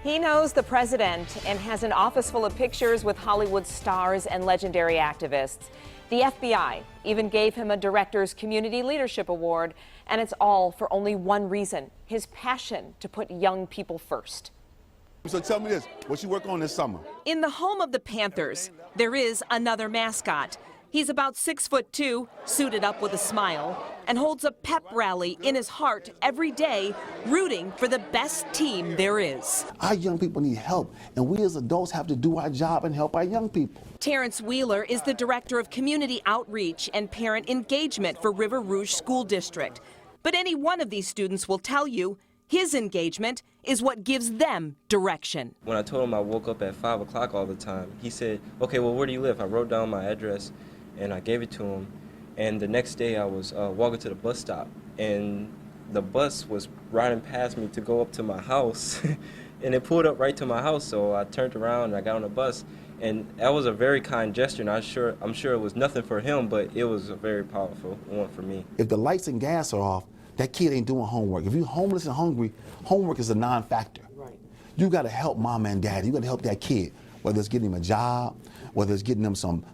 He knows the president and has an office full of pictures with Hollywood stars and legendary activists. The FBI even gave him a Director's Community Leadership Award, and it's all for only one reason: his passion to put young people first. So tell me this, what you work on this summer? In the home of the Panthers, there is another mascot. He's about 6'2", suited up with a smile, and holds a pep rally in his heart every day, rooting for the best team there is. Our young people need help, and we as adults have to do our job and help our young people. Terrence Wheeler is the Director of Community Outreach and Parent Engagement for River Rouge School District. But any one of these students will tell you his engagement is what gives them direction. When I told him I woke up at 5 o'clock all the time, he said, okay, well, where do you live? I wrote down my address and I gave it to him. And the next day I was walking to the bus stop, and the bus was riding past me to go up to my house. And it pulled up right to my house, so I turned around and I got on the bus. And that was a very kind gesture, and I'm sure it was nothing for him, but it was a very powerful one for me. If the lights and gas are off, that kid ain't doing homework. If you're homeless and hungry, homework is a non-factor. Right. You got to help mom and dad. You got to help that kid, whether it's getting him a job, whether it's getting them some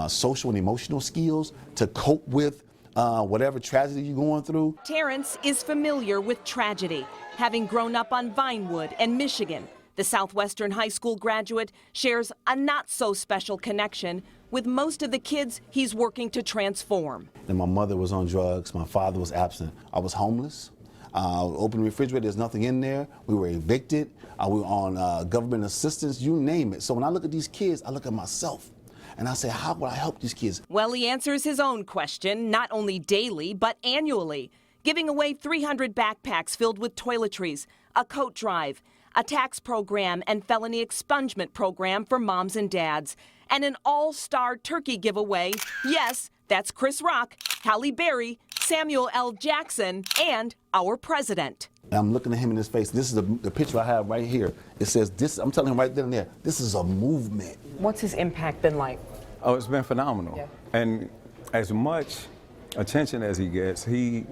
social and emotional skills to cope with whatever tragedy you're going through. Terrence is familiar with tragedy, having grown up on Vinewood and Michigan. The Southwestern High School graduate shares a not-so-special connection with most of the kids he's working to transform. And my mother was on drugs, my father was absent. I was homeless. Open refrigerator, there's nothing in there. We were evicted. We were on government assistance, you name it. So when I look at these kids, I look at myself. And I say, how would I help these kids? Well, he answers his own question, not only daily, but annually, giving away 300 backpacks filled with toiletries, a coat drive, a tax program and felony expungement program for moms and dads, and an all-star turkey giveaway. Yes, that's Chris Rock, Halle Berry, Samuel L. Jackson, and our president. I'm looking at him in his face. This is the picture I have right here. It says this, I'm telling him right then and there, this is a movement. What's his impact been like? Oh, it's been phenomenal. Yeah. And as much attention as he gets, he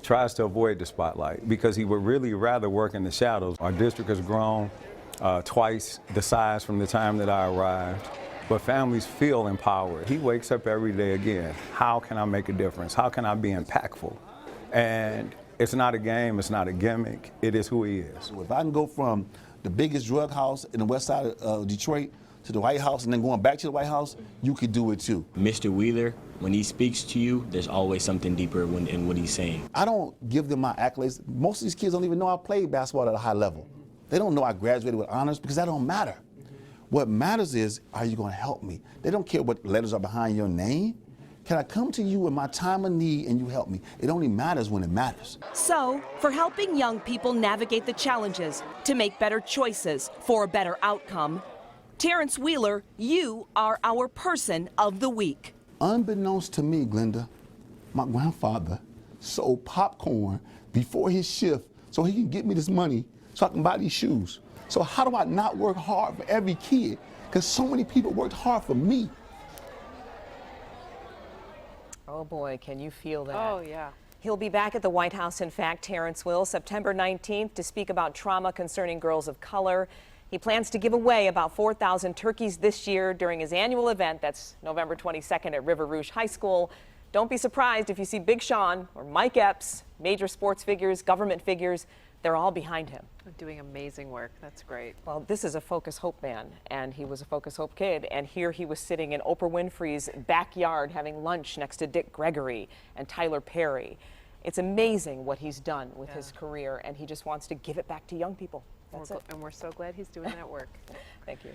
tries to avoid the spotlight because he would really rather work in the shadows. Our district has grown twice the size from the time that I arrived, but families feel empowered. He wakes up every day again. How can I make a difference? How can I be impactful? And it's not a game, it's not a gimmick, it is who he is. If I can go from the biggest drug house in the west side of Detroit to the White House and then going back to the White House, you could do it too. Mr. Wheeler, when he speaks to you, there's always something deeper in what he's saying. I don't give them my accolades. Most of these kids don't even know I played basketball at a high level. They don't know I graduated with honors because that don't matter. What matters is, are you going to help me? They don't care what letters are behind your name. Can I come to you in my time of need and you help me? It only matters when it matters. So, for helping young people navigate the challenges, to make better choices for a better outcome, Terrence Wheeler, you are our Person of the Week. Unbeknownst to me, Glenda, my grandfather sold popcorn before his shift so he can get me this money so I can buy these shoes. So how do I not work hard for every kid? Because so many people worked hard for me. Oh boy, can you feel that? Oh yeah. He'll be back at the White House, in fact, Terrence will, September 19th, to speak about trauma concerning girls of color. He plans to give away about 4,000 turkeys this year during his annual event. That's November 22nd at River Rouge High School. Don't be surprised if you see Big Sean or Mike Epps, major sports figures, government figures. They're all behind him. Doing amazing work. That's great. Well, this is a Focus Hope man, and he was a Focus Hope kid, and here he was sitting in Oprah Winfrey's backyard having lunch next to Dick Gregory and Tyler Perry. It's amazing what he's done with his career, and he just wants to give it back to young people. That's it. And we're so glad he's doing that work. Thank you.